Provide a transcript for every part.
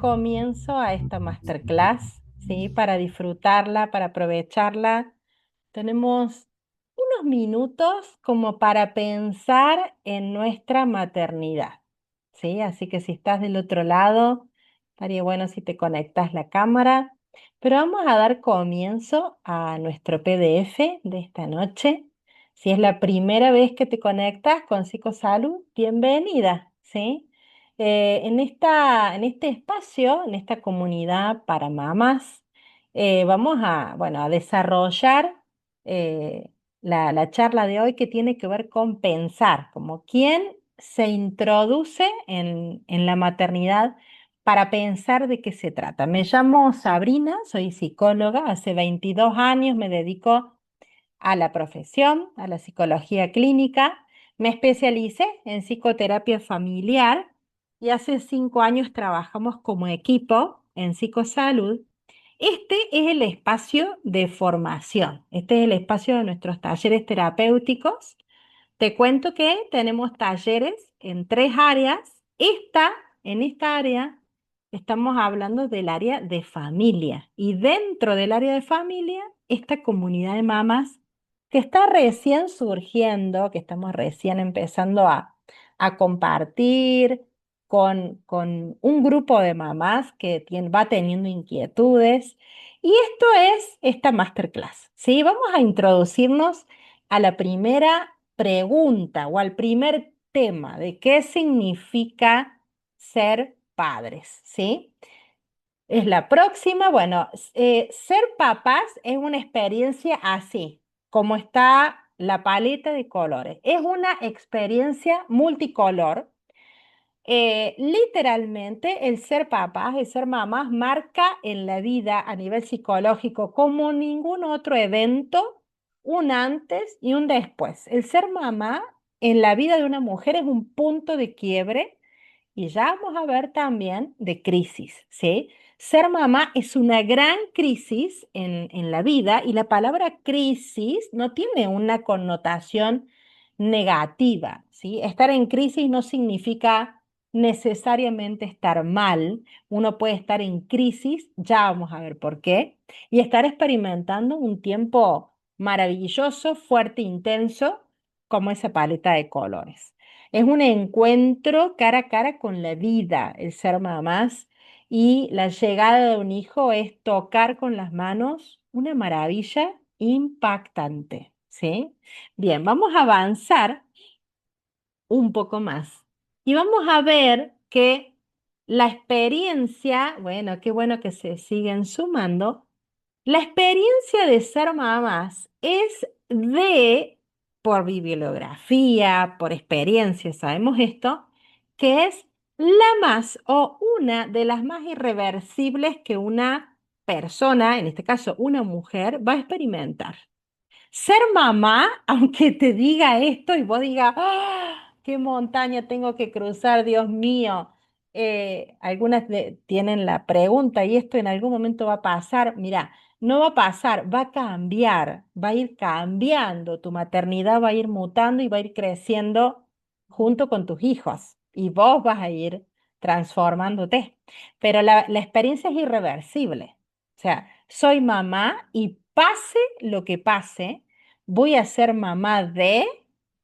comienzo a esta masterclass, ¿sí? Para disfrutarla, para aprovecharla. Tenemos unos minutos como para pensar en nuestra maternidad, ¿sí? Así que si estás del otro lado, estaría bueno si te conectas la cámara. Pero vamos a dar comienzo a nuestro PDF de esta noche. Si es la primera vez que te conectas con Psicosalud, bienvenida, ¿sí? En este espacio, en esta comunidad para mamás, vamos a, bueno, a desarrollar la charla de hoy que tiene que ver con pensar, como quién se introduce en la maternidad para pensar de qué se trata. Me llamo Sabrina, soy psicóloga, hace 22 años me dedico a la profesión, a la psicología clínica. Me especialicé en psicoterapia familiar y hace 5 años trabajamos como equipo en psicosalud. Este es el espacio de formación, este es el espacio de nuestros talleres terapéuticos. Te cuento que tenemos talleres en 3 áreas. En esta área estamos hablando del área de familia y dentro del área de familia, esta comunidad de mamás que está recién surgiendo, que estamos recién empezando a compartir con un grupo de mamás que va teniendo inquietudes. Y esto es esta masterclass, ¿sí? Vamos a introducirnos a la primera pregunta o al primer tema de qué significa ser padres, ¿sí? Es la próxima. Bueno, ser papás es una experiencia así, como está la paleta de colores. Es una experiencia multicolor. Literalmente, el ser papás, el ser mamás, marca en la vida a nivel psicológico como ningún otro evento, un antes y un después. El ser mamá en la vida de una mujer es un punto de quiebre y ya vamos a ver también de crisis, ¿sí? Ser mamá es una gran crisis en la vida y la palabra crisis no tiene una connotación negativa, ¿sí? Estar en crisis no significa necesariamente estar mal. Uno puede estar en crisis, ya vamos a ver por qué, y estar experimentando un tiempo maravilloso, fuerte, intenso, como esa paleta de colores. Es un encuentro cara a cara con la vida, el ser mamás, y la llegada de un hijo es tocar con las manos una maravilla impactante, ¿sí? Bien, vamos a avanzar un poco más y vamos a ver que la experiencia, bueno, qué bueno que se siguen sumando, la experiencia de ser mamás es por bibliografía, por experiencia, sabemos esto, que es la más o una de las más irreversibles que una persona, en este caso una mujer, va a experimentar. Ser mamá, aunque te diga esto y vos digas, ¡ah! ¿Qué montaña tengo que cruzar, Dios mío? Tienen la pregunta, ¿y esto en algún momento va a pasar? Mira, no va a pasar, va a cambiar, va a ir cambiando, tu maternidad va a ir mutando y va a ir creciendo junto con tus hijos y vos vas a ir transformándote. Pero la experiencia es irreversible. O sea, soy mamá y pase lo que pase, voy a ser mamá de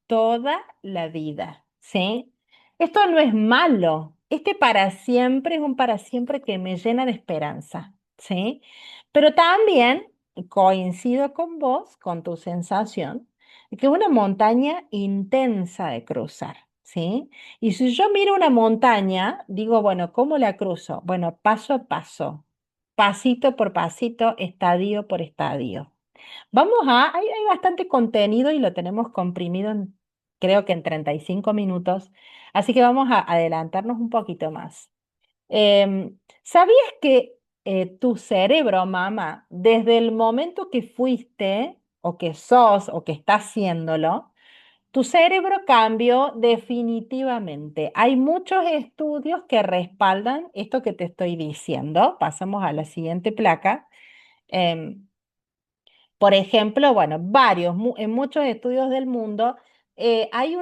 toda la vida, ¿sí? Esto no es malo. Este para siempre es un para siempre que me llena de esperanza, ¿sí? Pero también coincido con vos, con tu sensación, de que es una montaña intensa de cruzar, ¿sí? Y si yo miro una montaña, digo, bueno, ¿cómo la cruzo? Bueno, paso a paso, pasito por pasito, estadio por estadio. Hay bastante contenido y lo tenemos comprimido creo que en 35 minutos, así que vamos a adelantarnos un poquito más. ¿Sabías que tu cerebro, mamá, desde el momento que fuiste o que sos o que estás haciéndolo, tu cerebro cambió definitivamente? Hay muchos estudios que respaldan esto que te estoy diciendo. Pasamos a la siguiente placa. Em, por ejemplo, bueno, en muchos estudios del mundo hay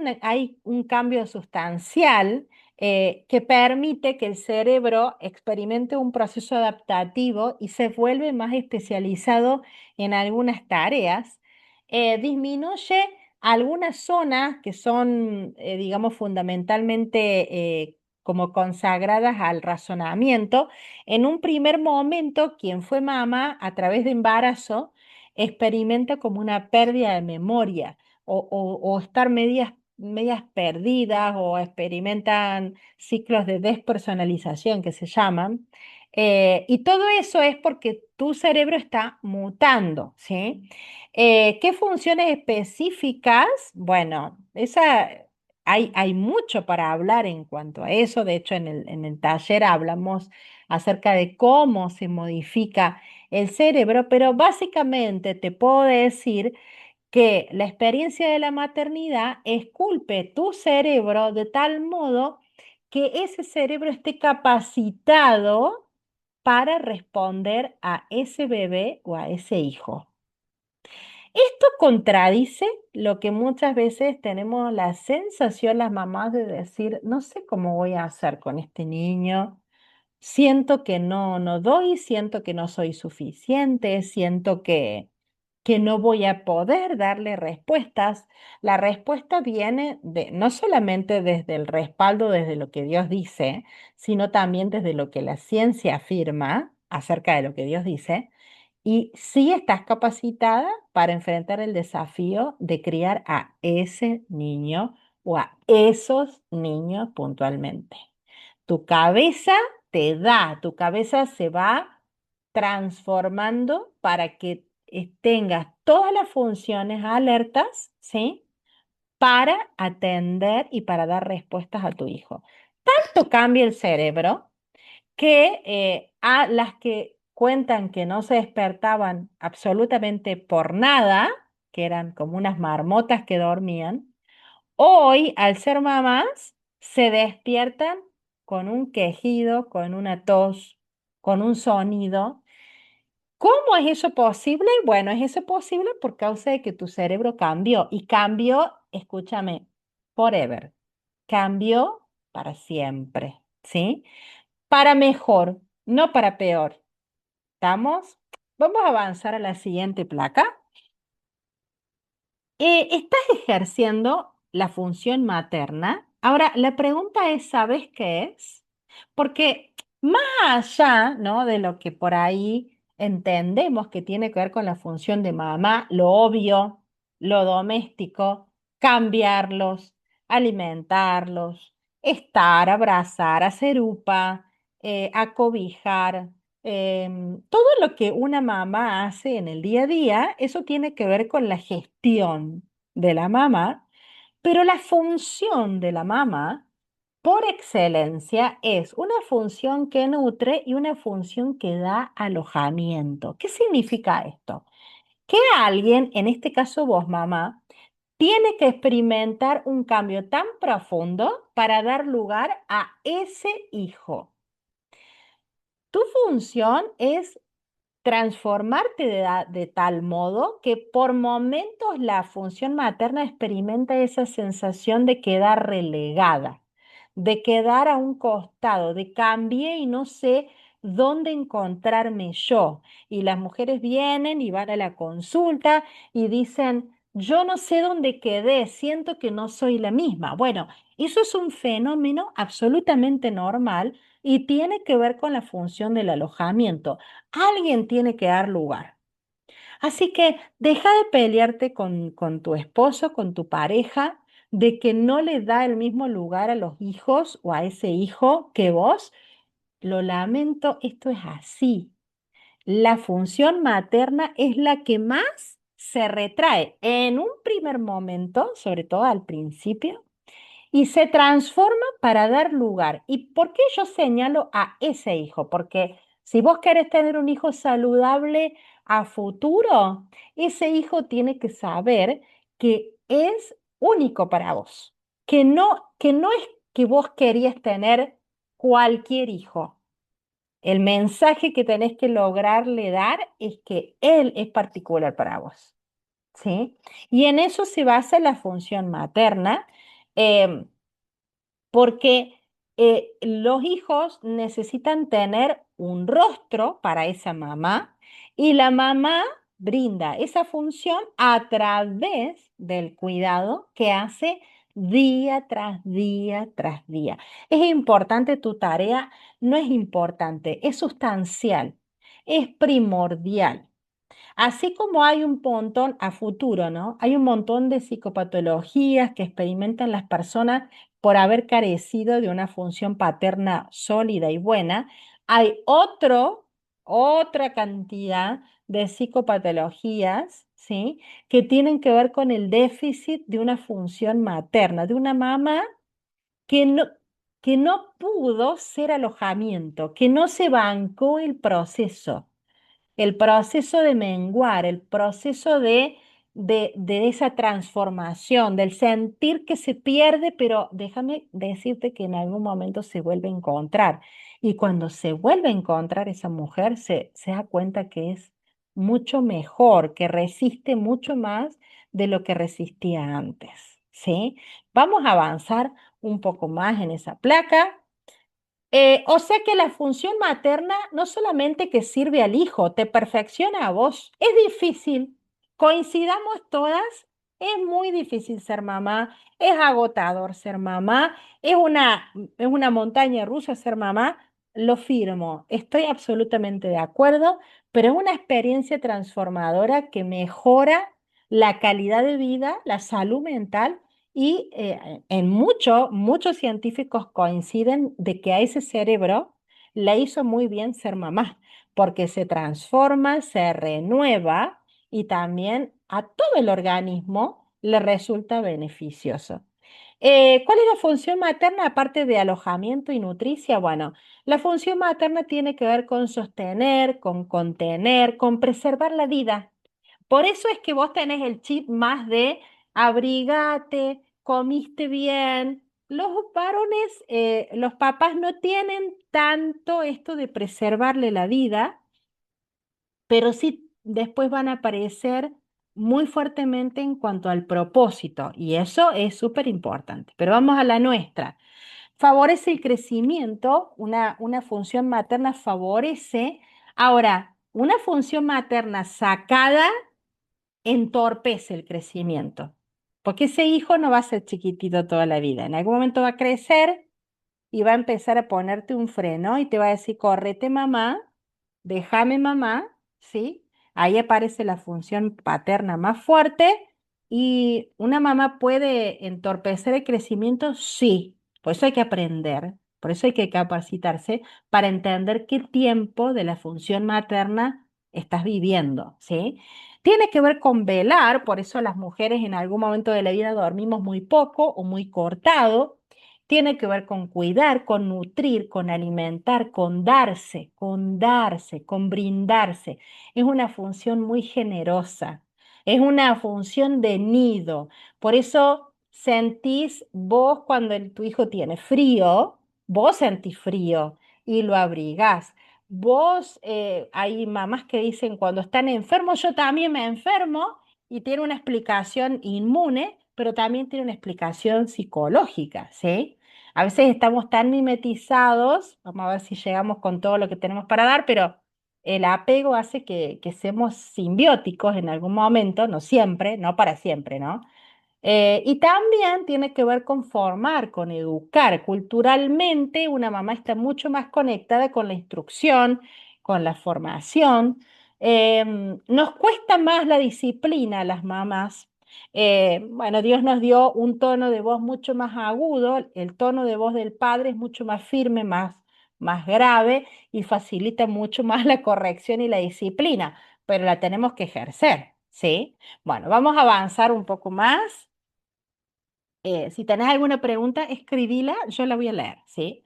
un cambio sustancial que permite que el cerebro experimente un proceso adaptativo y se vuelve más especializado en algunas tareas. Disminuye algunas zonas que son, digamos, fundamentalmente como consagradas al razonamiento. En un primer momento, quien fue mamá a través de embarazo experimenta como una pérdida de memoria o estar medias perdidas o experimentan ciclos de despersonalización que se llaman. Y todo eso es porque tu cerebro está mutando, ¿sí? ¿Qué funciones específicas? Bueno, hay mucho para hablar en cuanto a eso. De hecho, en el taller hablamos acerca de cómo se modifica el cerebro, pero básicamente te puedo decir que la experiencia de la maternidad esculpe tu cerebro de tal modo que ese cerebro esté capacitado para responder a ese bebé o a ese hijo. Esto contradice lo que muchas veces tenemos la sensación las mamás de decir, no sé cómo voy a hacer con este niño. Siento que no doy, siento que no soy suficiente, siento que no voy a poder darle respuestas. La respuesta viene no solamente desde el respaldo, desde lo que Dios dice, sino también desde lo que la ciencia afirma acerca de lo que Dios dice. Y sí estás capacitada para enfrentar el desafío de criar a ese niño o a esos niños puntualmente. Tu cabeza tu cabeza se va transformando para que tengas todas las funciones alertas, ¿sí? Para atender y para dar respuestas a tu hijo. Tanto cambia el cerebro que a las que cuentan que no se despertaban absolutamente por nada, que eran como unas marmotas que dormían, hoy, al ser mamás, se despiertan con un quejido, con una tos, con un sonido. ¿Cómo es eso posible? Bueno, es eso posible por causa de que tu cerebro cambió y cambió, escúchame, forever. Cambió para siempre, ¿sí? Para mejor, no para peor. ¿Estamos? Vamos a avanzar a la siguiente placa. Estás ejerciendo la función materna. Ahora, la pregunta es, ¿sabes qué es? Porque más allá, ¿no? De lo que por ahí entendemos que tiene que ver con la función de mamá, lo obvio, lo doméstico, cambiarlos, alimentarlos, estar, abrazar, hacer upa, acobijar, todo lo que una mamá hace en el día a día, eso tiene que ver con la gestión de la mamá, pero la función de la mamá, por excelencia, es una función que nutre y una función que da alojamiento. ¿Qué significa esto? Que alguien, en este caso vos, mamá, tiene que experimentar un cambio tan profundo para dar lugar a ese hijo. Tu función es transformarte de tal modo que por momentos la función materna experimenta esa sensación de quedar relegada, de quedar a un costado, de cambié y no sé dónde encontrarme yo. Y las mujeres vienen y van a la consulta y dicen, yo no sé dónde quedé, siento que no soy la misma. Bueno, eso es un fenómeno absolutamente normal y tiene que ver con la función del alojamiento. Alguien tiene que dar lugar. Así que deja de pelearte con tu esposo, con tu pareja, de que no le da el mismo lugar a los hijos o a ese hijo que vos. Lo lamento, esto es así. La función materna es la que más se retrae en un primer momento, sobre todo al principio, y se transforma para dar lugar. ¿Y por qué yo señalo a ese hijo? Porque si vos querés tener un hijo saludable a futuro, ese hijo tiene que saber que es único para vos, que no es que vos querías tener cualquier hijo. El mensaje que tenés que lograrle dar es que él es particular para vos, ¿sí? Y en eso se basa la función materna. em, porque los hijos necesitan tener un rostro para esa mamá y la mamá brinda esa función a través del cuidado que hace día tras día tras día. Es importante tu tarea, no es importante, es sustancial, es primordial. Así como hay un montón a futuro, ¿no? Hay un montón de psicopatologías que experimentan las personas por haber carecido de una función paterna sólida y buena. Hay otra cantidad de psicopatologías, ¿sí? Que tienen que ver con el déficit de una función materna, de una mamá que no, que no pudo ser alojamiento, que no se bancó el proceso de menguar, el proceso de esa transformación, del sentir que se pierde, pero déjame decirte que en algún momento se vuelve a encontrar. Y cuando se vuelve a encontrar esa mujer, se da cuenta que es mucho mejor, que resiste mucho más de lo que resistía antes, ¿sí? Vamos a avanzar un poco más en esa placa. O sea que la función materna no solamente que sirve al hijo, te perfecciona a vos. Es difícil, coincidamos todas, es muy difícil ser mamá, es agotador ser mamá, es una montaña rusa ser mamá, lo firmo, estoy absolutamente de acuerdo, pero es una experiencia transformadora que mejora la calidad de vida, la salud mental y muchos científicos coinciden de que a ese cerebro le hizo muy bien ser mamá, porque se transforma, se renueva y también a todo el organismo le resulta beneficioso. ¿Cuál es la función materna aparte de alojamiento y nutricia? Bueno, la función materna tiene que ver con sostener, con contener, con preservar la vida. Por eso es que vos tenés el chip más de abrigate, comiste bien. Los varones, los papás no tienen tanto esto de preservarle la vida, pero sí después van a aparecer muy fuertemente en cuanto al propósito, y eso es súper importante. Pero vamos a la nuestra. Favorece el crecimiento, una función materna favorece. Ahora, una función materna sacada entorpece el crecimiento, porque ese hijo no va a ser chiquitito toda la vida. En algún momento va a crecer y va a empezar a ponerte un freno y te va a decir, correte mamá, déjame mamá, ¿sí? Ahí aparece la función paterna más fuerte y una mamá puede entorpecer el crecimiento, sí, por eso hay que aprender, por eso hay que capacitarse para entender qué tiempo de la función materna estás viviendo, ¿sí? Tiene que ver con velar, por eso las mujeres en algún momento de la vida dormimos muy poco o muy cortado. Tiene que ver con cuidar, con nutrir, con alimentar, con darse, con brindarse. Es una función muy generosa, es una función de nido. Por eso sentís vos cuando tu hijo tiene frío, vos sentís frío y lo abrigás. Vos, hay mamás que dicen cuando están enfermos, yo también me enfermo y tiene una explicación inmune, pero también tiene una explicación psicológica, ¿sí? A veces estamos tan mimetizados, vamos a ver si llegamos con todo lo que tenemos para dar, pero el apego hace que seamos simbióticos en algún momento, no siempre, no para siempre, ¿no? Y también tiene que ver con formar, con educar. Culturalmente, una mamá está mucho más conectada con la instrucción, con la formación. Nos cuesta más la disciplina a las mamás. Bueno, Dios nos dio un tono de voz mucho más agudo, el tono de voz del padre es mucho más firme, más grave y facilita mucho más la corrección y la disciplina, pero la tenemos que ejercer, ¿sí? Bueno, vamos a avanzar un poco más. Si tenés alguna pregunta, escribila, yo la voy a leer, ¿sí?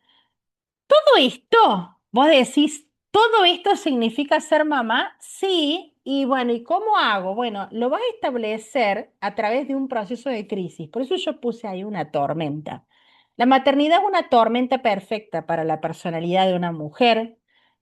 Todo esto, vos decís, ¿todo esto significa ser mamá? Sí, y bueno, ¿y cómo hago? Bueno, lo vas a establecer a través de un proceso de crisis, por eso yo puse ahí una tormenta. La maternidad es una tormenta perfecta para la personalidad de una mujer,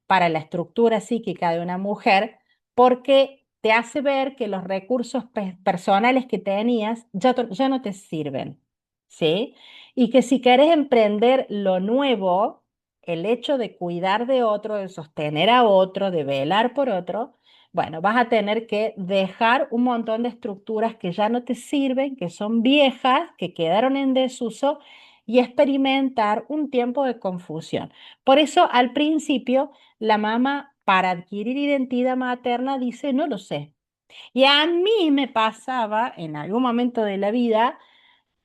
para la estructura psíquica de una mujer, porque te hace ver que los recursos personales que tenías ya no te sirven. ¿sí? Y que si querés emprender lo nuevo, el hecho de cuidar de otro, de sostener a otro, de velar por otro, bueno, vas a tener que dejar un montón de estructuras que ya no te sirven, que son viejas, que quedaron en desuso y experimentar un tiempo de confusión. Por eso, al principio, la mamá, para adquirir identidad materna, dice, no lo sé. Y a mí me pasaba en algún momento de la vida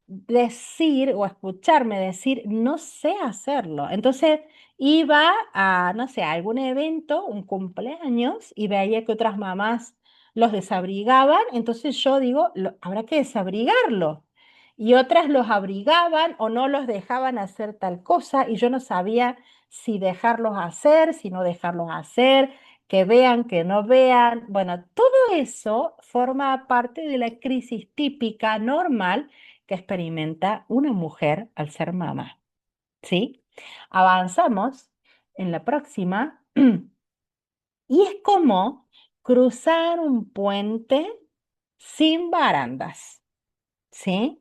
decir o escucharme decir, no sé hacerlo. Entonces iba a, no sé, a algún evento, un cumpleaños, y veía que otras mamás los desabrigaban, entonces yo digo, habrá que desabrigarlo. Y otras los abrigaban o no los dejaban hacer tal cosa, y yo no sabía si dejarlos hacer, si no dejarlos hacer, que vean, que no vean. Bueno, todo eso forma parte de la crisis típica normal que experimenta una mujer al ser mamá. ¿Sí? Avanzamos en la próxima y es como cruzar un puente sin barandas. ¿Sí?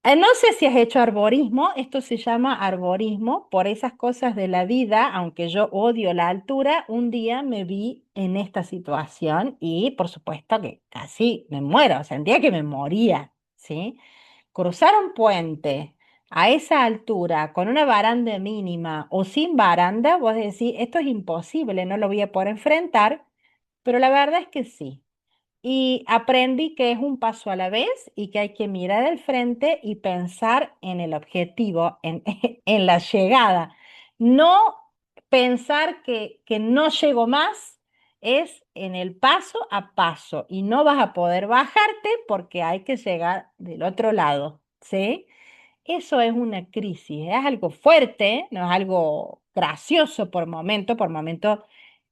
No sé si has hecho arborismo, esto se llama arborismo por esas cosas de la vida, aunque yo odio la altura, un día me vi en esta situación y por supuesto que casi me muero, sentía que me moría, ¿sí? Cruzar un puente a esa altura con una baranda mínima o sin baranda, vos decís, esto es imposible, no lo voy a poder enfrentar, pero la verdad es que sí. Y aprendí que es un paso a la vez y que hay que mirar al frente y pensar en el objetivo, en, en la llegada. No pensar que no llego más, es en el paso a paso y no vas a poder bajarte porque hay que llegar del otro lado, ¿sí? Eso es una crisis, es algo fuerte, no es algo gracioso por momento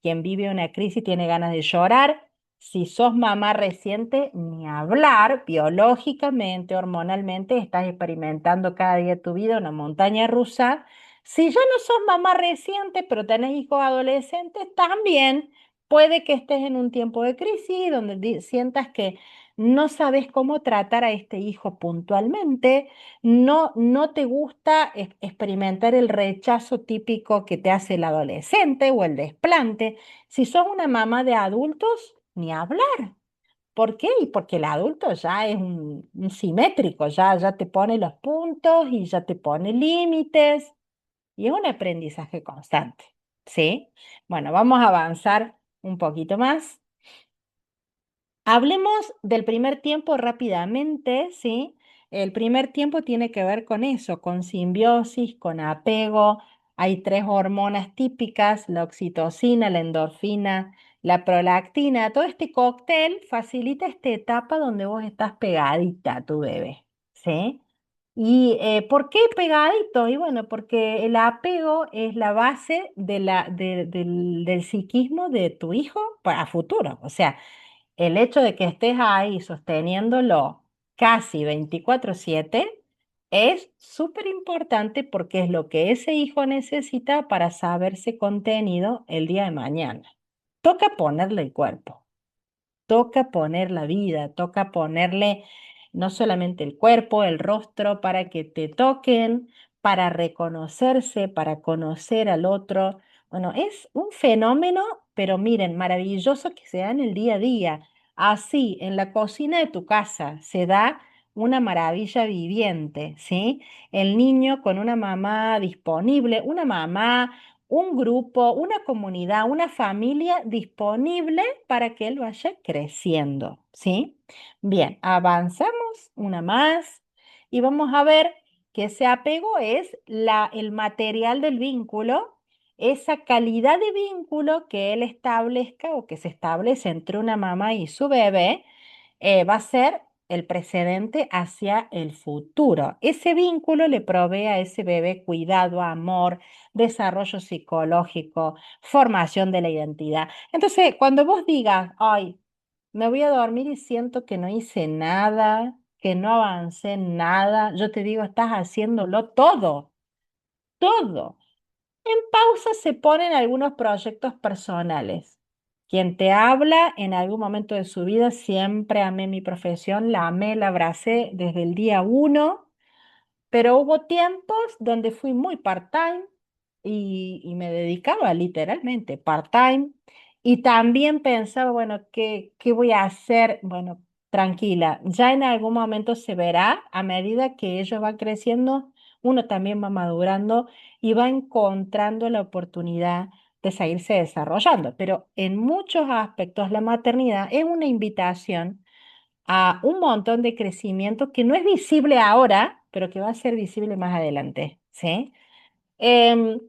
quien vive una crisis tiene ganas de llorar. Si sos mamá reciente, ni hablar, biológicamente, hormonalmente, estás experimentando cada día de tu vida una montaña rusa. Si ya no sos mamá reciente, pero tenés hijos adolescentes, también puede que estés en un tiempo de crisis donde sientas que no sabes cómo tratar a este hijo puntualmente, no te gusta experimentar el rechazo típico que te hace el adolescente o el desplante. Si sos una mamá de adultos, ni hablar. ¿Por qué? Y porque el adulto ya es un simétrico, ya te pone los puntos y ya te pone límites y es un aprendizaje constante, ¿sí? Bueno, vamos a avanzar un poquito más. Hablemos del primer tiempo rápidamente, ¿sí? El primer tiempo tiene que ver con eso, con simbiosis, con apego. Hay tres hormonas típicas, la oxitocina, la endorfina, la prolactina. Todo este cóctel facilita esta etapa donde vos estás pegadita a tu bebé, ¿sí? ¿Y por qué pegadito? Y bueno, porque el apego es la base del psiquismo de tu hijo para futuro. O sea, el hecho de que estés ahí sosteniéndolo casi 24/7 es súper importante porque es lo que ese hijo necesita para saberse contenido el día de mañana. Toca ponerle el cuerpo. Toca poner la vida, toca ponerle no solamente el cuerpo, el rostro, para que te toquen, para reconocerse, para conocer al otro. Bueno, es un fenómeno, pero miren, maravilloso que se da en el día a día. Así, en la cocina de tu casa se da una maravilla viviente, ¿sí? El niño con una mamá disponible, una mamá, un grupo, una comunidad, una familia disponible para que él vaya creciendo, ¿sí? Bien, avanzamos una más y vamos a ver que ese apego es el material del vínculo, esa calidad de vínculo que él establezca o que se establece entre una mamá y su bebé, va a ser el precedente hacia el futuro. Ese vínculo le provee a ese bebé cuidado, amor, desarrollo psicológico, formación de la identidad. Entonces, cuando vos digas, ay, me voy a dormir y siento que no hice nada, que no avancé en nada, yo te digo, estás haciéndolo todo, todo. En pausa se ponen algunos proyectos personales. Quien te habla en algún momento de su vida, siempre amé mi profesión, la amé, la abracé desde el día 1 pero hubo tiempos donde fui muy part-time y me dedicaba literalmente part-time y también pensaba, bueno, ¿qué voy a hacer? Bueno, tranquila, ya en algún momento se verá a medida que ellos van creciendo, uno también va madurando y va encontrando la oportunidad de seguirse desarrollando, pero en muchos aspectos la maternidad es una invitación a un montón de crecimiento que no es visible ahora, pero que va a ser visible más adelante, ¿sí? Em,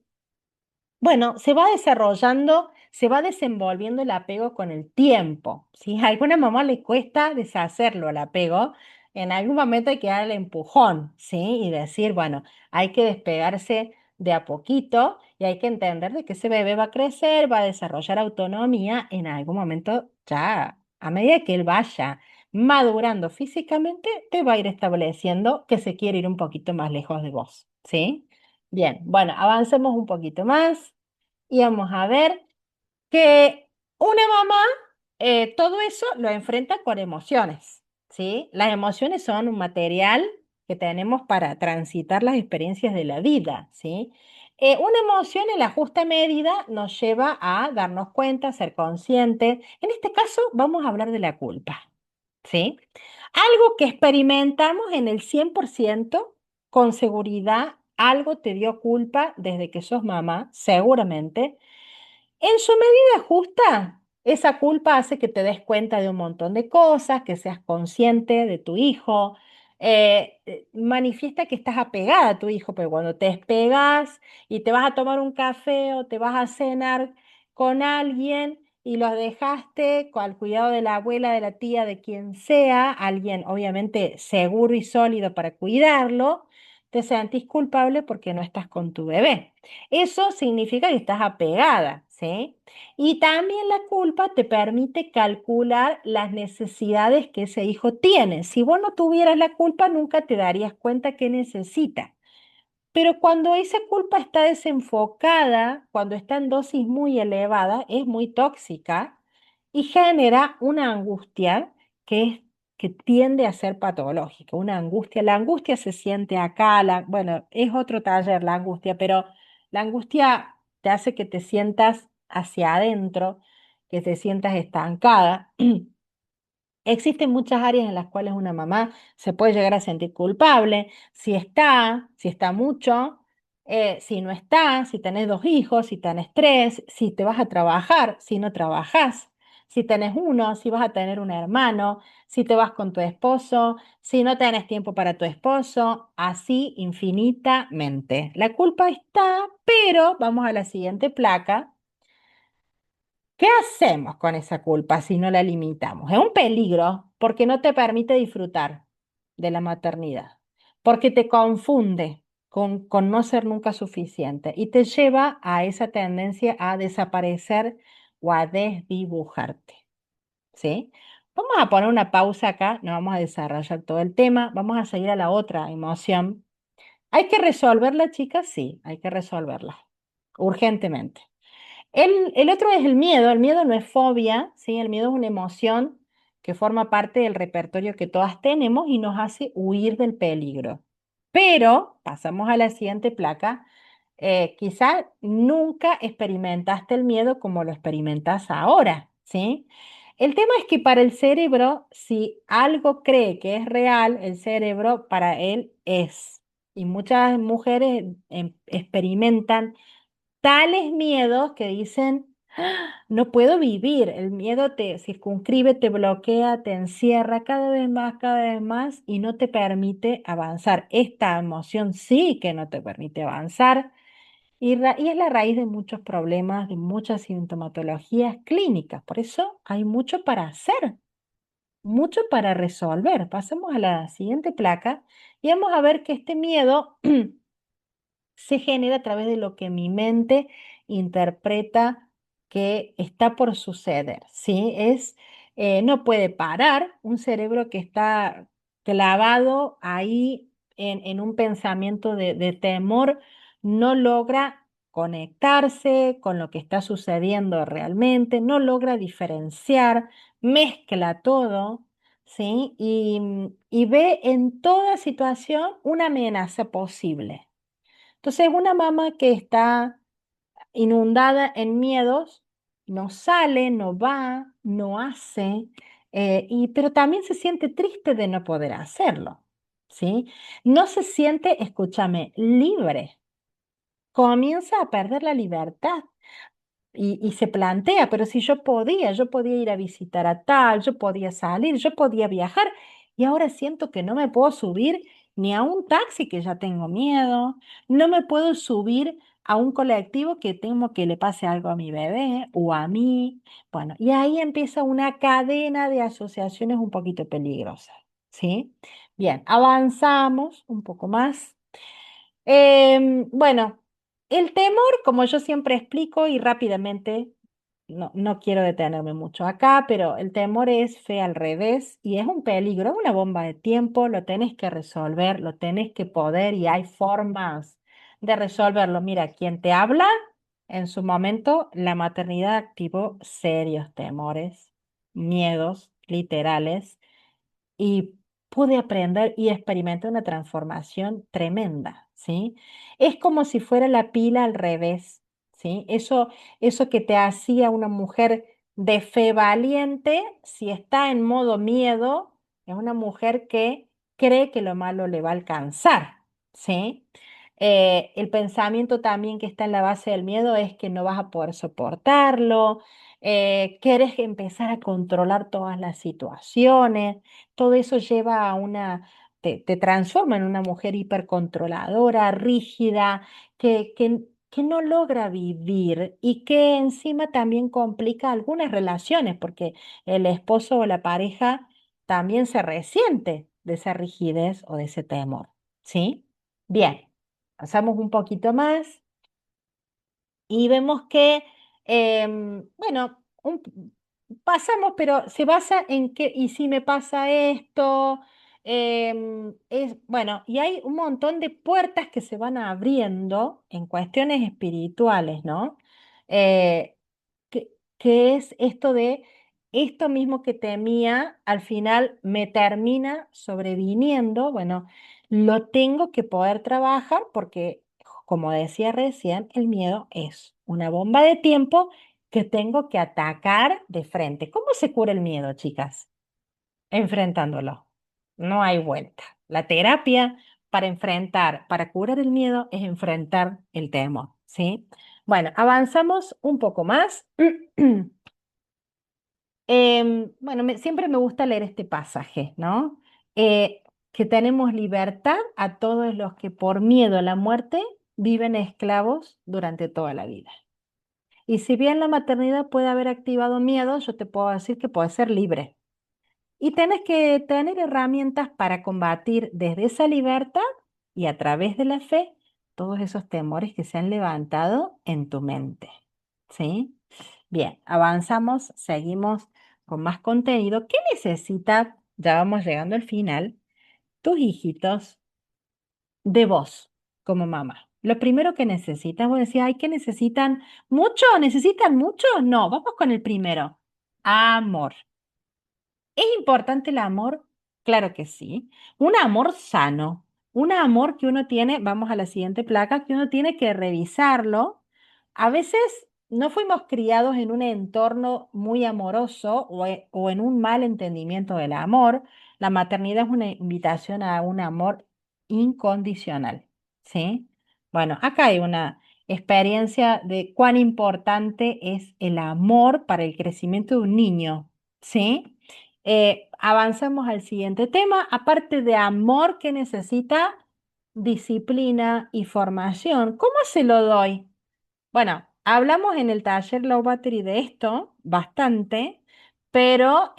bueno, se va desarrollando, se va desenvolviendo el apego con el tiempo, ¿sí? A alguna mamá le cuesta deshacerlo el apego, en algún momento hay que darle empujón, ¿sí? Y decir, bueno, hay que despegarse de a poquito y hay que entender de que ese bebé va a crecer, va a desarrollar autonomía en algún momento ya, a medida que él vaya madurando físicamente, te va a ir estableciendo que se quiere ir un poquito más lejos de vos, ¿sí? Bien, bueno, avancemos un poquito más y vamos a ver que una mamá todo eso lo enfrenta con emociones, ¿sí? Las emociones son un material que tenemos para transitar las experiencias de la vida, ¿sí? Una emoción en la justa medida nos lleva a darnos cuenta, ser conscientes. En este caso vamos a hablar de la culpa, ¿sí? Algo que experimentamos en el 100% con seguridad, algo te dio culpa desde que sos mamá, seguramente. En su medida justa, esa culpa hace que te des cuenta de un montón de cosas, que seas consciente de tu hijo, manifiesta que estás apegada a tu hijo, pero cuando te despegas y te vas a tomar un café o te vas a cenar con alguien y los dejaste al cuidado de la abuela, de la tía, de quien sea, alguien obviamente seguro y sólido para cuidarlo, te sentís culpable porque no estás con tu bebé. Eso significa que estás apegada, ¿sí? Y también la culpa te permite calcular las necesidades que ese hijo tiene. Si vos no tuvieras la culpa, nunca te darías cuenta que necesita. Pero cuando esa culpa está desenfocada, cuando está en dosis muy elevada, es muy tóxica y genera una angustia que es que tiende a ser patológica, una angustia. La angustia se siente acá, bueno, es otro taller la angustia, pero la angustia te hace que te sientas hacia adentro, que te sientas estancada. Existen muchas áreas en las cuales una mamá se puede llegar a sentir culpable, si está mucho, si no está, si tenés dos hijos, si tenés tres, si te vas a trabajar, si no trabajás, si tenés uno, si vas a tener un hermano, si te vas con tu esposo, si no tenés tiempo para tu esposo, así infinitamente. La culpa está, pero vamos a la siguiente placa. ¿Qué hacemos con esa culpa si no la limitamos? Es un peligro porque no te permite disfrutar de la maternidad, porque te confunde con no ser nunca suficiente y te lleva a esa tendencia a desaparecer o a desdibujarte, ¿sí? Vamos a poner una pausa acá, no vamos a desarrollar todo el tema, vamos a seguir a la otra emoción. ¿Hay que resolverla, chicas? Sí, hay que resolverla urgentemente. El otro es el miedo no es fobia, ¿sí? El miedo es una emoción que forma parte del repertorio que todas tenemos y nos hace huir del peligro. Pero, pasamos a la siguiente placa, quizá nunca experimentaste el miedo como lo experimentas ahora, ¿sí? El tema es que para el cerebro, si algo cree que es real, el cerebro para él es. Y muchas mujeres experimentan tales miedos que dicen, "Ah, no puedo vivir". El miedo te circunscribe, te bloquea, te encierra cada vez más y no te permite avanzar. Esta emoción sí que no te permite avanzar y es la raíz de muchos problemas, de muchas sintomatologías clínicas. Por eso hay mucho para hacer, mucho para resolver. Pasemos a la siguiente placa y vamos a ver que este miedo se genera a través de lo que mi mente interpreta que está por suceder, ¿sí? No puede parar un cerebro que está clavado ahí en un pensamiento de temor, no logra conectarse con lo que está sucediendo realmente, no logra diferenciar, mezcla todo, ¿sí? Y ve en toda situación una amenaza posible. Entonces, una mamá que está inundada en miedos, no sale, no va, no hace, pero también se siente triste de no poder hacerlo, ¿sí? No se siente, escúchame, libre. Comienza a perder la libertad y se plantea, pero si yo podía ir a visitar a tal, yo podía salir, yo podía viajar, y ahora siento que no me puedo subir ni a un taxi que ya tengo miedo, no me puedo subir a un colectivo que temo que le pase algo a mi bebé o a mí. Bueno, y ahí empieza una cadena de asociaciones un poquito peligrosas, ¿sí? Bien, avanzamos un poco más. Bueno, el temor, como yo siempre explico y rápidamente, no quiero detenerme mucho acá, pero el temor es fe al revés y es un peligro, una bomba de tiempo, lo tenés que resolver, lo tenés que poder y hay formas de resolverlo. Mira, quien te habla, en su momento, la maternidad activó serios temores, miedos literales y pude aprender y experimentar una transformación tremenda, ¿sí? Es como si fuera la pila al revés, ¿sí? Eso que te hacía una mujer de fe valiente, si está en modo miedo, es una mujer que cree que lo malo le va a alcanzar, ¿sí? El pensamiento también que está en la base del miedo es que no vas a poder soportarlo, quieres empezar a controlar todas las situaciones, todo eso lleva a te transforma en una mujer hipercontroladora, rígida, que no logra vivir y que encima también complica algunas relaciones, porque el esposo o la pareja también se resiente de esa rigidez o de ese temor, ¿sí? Bien, pasamos un poquito más. Y vemos que, bueno, pasamos, pero se basa en que, y si me pasa esto, bueno, y hay un montón de puertas que se van abriendo en cuestiones espirituales, ¿no? Eh, que es esto de, esto mismo que temía, al final me termina sobreviniendo, bueno, lo tengo que poder trabajar porque como decía recién, el miedo es una bomba de tiempo que tengo que atacar de frente. ¿Cómo se cura el miedo, chicas? Enfrentándolo. No hay vuelta. La terapia para enfrentar, para curar el miedo es enfrentar el temor, ¿sí? Bueno, avanzamos un poco más. Bueno, siempre me gusta leer este pasaje, ¿no? Que tenemos libertad a todos los que por miedo a la muerte viven esclavos durante toda la vida. Y si bien la maternidad puede haber activado miedo, yo te puedo decir que puedes ser libre. Y tienes que tener herramientas para combatir desde esa libertad y a través de la fe todos esos temores que se han levantado en tu mente. ¿Sí? Bien, avanzamos, seguimos con más contenido. ¿Qué necesita? Ya vamos llegando al final. Tus hijitos de vos como mamá. Lo primero que necesitas, vos decís, ay, ¿qué necesitan? ¿Mucho? ¿Necesitan mucho? No, vamos con el primero. Amor. ¿Es importante el amor? Claro que sí. Un amor sano, un amor que uno tiene, vamos a la siguiente placa, que uno tiene que revisarlo. A veces no fuimos criados en un entorno muy amoroso o en un mal entendimiento del amor. La maternidad es una invitación a un amor incondicional, ¿sí? Bueno, acá hay una experiencia de cuán importante es el amor para el crecimiento de un niño, ¿sí? Avanzamos al siguiente tema. Aparte de amor que necesita, disciplina y formación. ¿Cómo se lo doy? Bueno, hablamos en el taller Low Battery de esto bastante, pero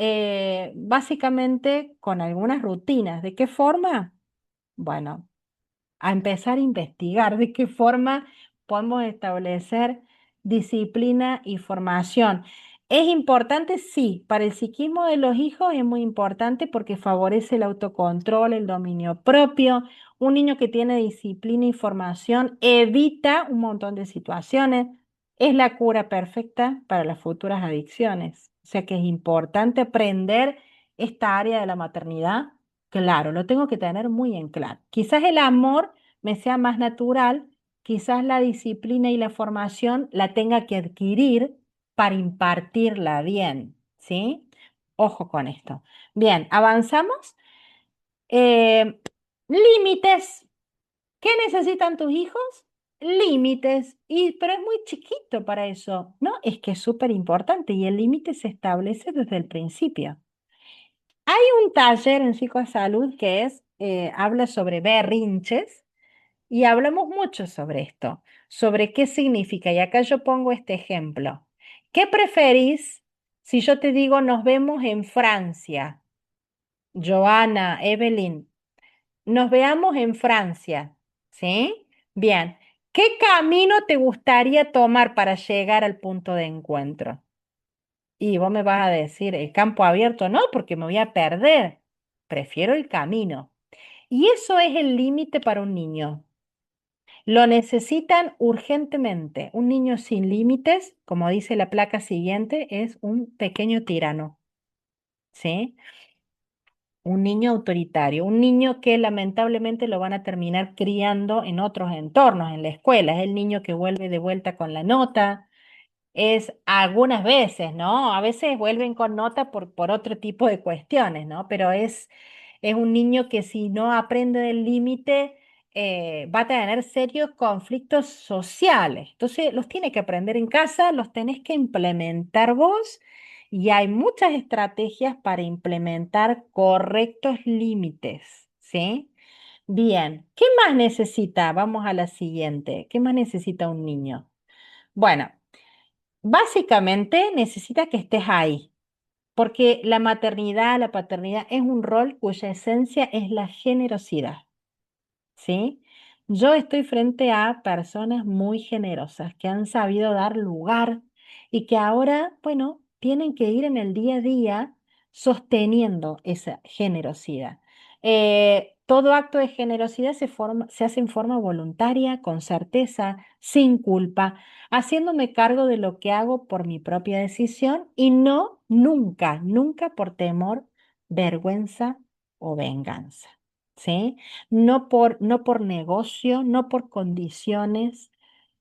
básicamente con algunas rutinas. ¿De qué forma? Bueno, a empezar a investigar de qué forma podemos establecer disciplina y formación. ¿Es importante? Sí, para el psiquismo de los hijos es muy importante porque favorece el autocontrol, el dominio propio. Un niño que tiene disciplina y formación evita un montón de situaciones. Es la cura perfecta para las futuras adicciones. O sea que es importante aprender esta área de la maternidad? Claro, lo tengo que tener muy en claro. Quizás el amor me sea más natural, quizás la disciplina y la formación la tenga que adquirir para impartirla bien, ¿sí? Ojo con esto. Bien, avanzamos. Eh, límites. ¿Qué necesitan tus hijos? Límites. Pero es muy chiquito para eso. No, es que es súper importante y el límite se establece desde el principio. Hay un taller en psicosalud que habla sobre berrinches y hablamos mucho sobre esto, sobre qué significa. Y acá yo pongo este ejemplo. ¿Qué preferís si yo te digo nos vemos en Francia? Joana, Evelyn, nos veamos en Francia, ¿sí? Bien. ¿Qué camino te gustaría tomar para llegar al punto de encuentro? Y vos me vas a decir, el campo abierto no, porque me voy a perder. Prefiero el camino. Y eso es el límite para un niño. Lo necesitan urgentemente. Un niño sin límites, como dice la placa siguiente, es un pequeño tirano, ¿sí? Un niño autoritario, un niño que lamentablemente lo van a terminar criando en otros entornos, en la escuela. Es el niño que vuelve de vuelta con la nota, es algunas veces, ¿no? A veces vuelven con nota por otro tipo de cuestiones, ¿no? Pero es un niño que si no aprende del límite, va a tener serios conflictos sociales. Entonces, los tiene que aprender en casa, los tenés que implementar vos y hay muchas estrategias para implementar correctos límites, ¿sí? Bien, ¿qué más necesita? Vamos a la siguiente. ¿Qué más necesita un niño? Bueno. Básicamente necesita que estés ahí, porque la maternidad, la paternidad es un rol cuya esencia es la generosidad. ¿Sí? Yo estoy frente a personas muy generosas que han sabido dar lugar y que ahora, bueno, tienen que ir en el día a día sosteniendo esa generosidad. Todo acto de generosidad se hace en forma voluntaria, con certeza, sin culpa, haciéndome cargo de lo que hago por mi propia decisión y no, nunca, nunca por temor, vergüenza o venganza. ¿Sí? No por negocio, no por condiciones.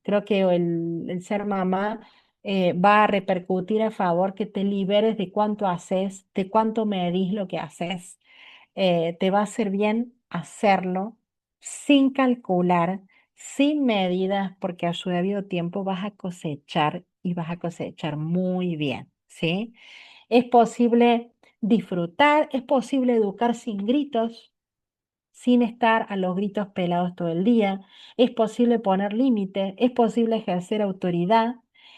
Creo que el ser mamá va a repercutir a favor que te liberes de cuánto haces, de cuánto medís lo que haces. Te va a hacer bien hacerlo sin calcular, sin medidas, porque a su debido tiempo vas a cosechar y vas a cosechar muy bien, ¿sí? Es posible disfrutar, es posible educar sin gritos, sin estar a los gritos pelados todo el día. Es posible poner límites, es posible ejercer autoridad,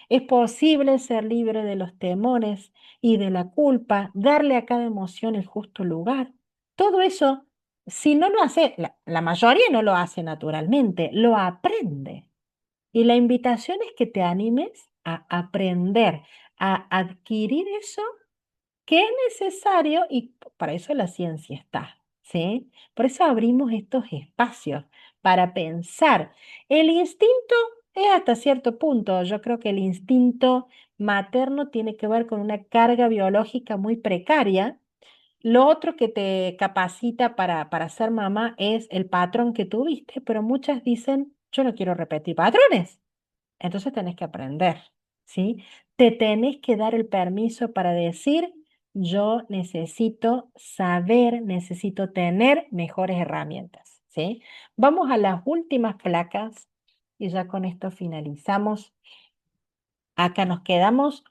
es posible ser libre de los temores y de la culpa, darle a cada emoción el justo lugar. Todo eso, si no lo hace, la mayoría no lo hace naturalmente, lo aprende. Y la invitación es que te animes a aprender, a adquirir eso que es necesario y para eso la ciencia está, ¿sí? Por eso abrimos estos espacios para pensar. El instinto es hasta cierto punto, yo creo que el instinto materno tiene que ver con una carga biológica muy precaria. Lo otro que te capacita para ser mamá es el patrón que tuviste, pero muchas dicen, yo no quiero repetir patrones. Entonces tenés que aprender, ¿sí? Te tenés que dar el permiso para decir, yo necesito saber, necesito tener mejores herramientas, ¿sí? Vamos a las últimas placas y ya con esto finalizamos. Acá nos quedamos.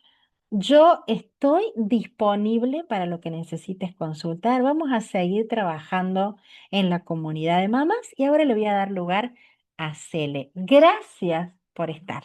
Yo estoy disponible para lo que necesites consultar. Vamos a seguir trabajando en la comunidad de mamás y ahora le voy a dar lugar a Cele. Gracias por estar.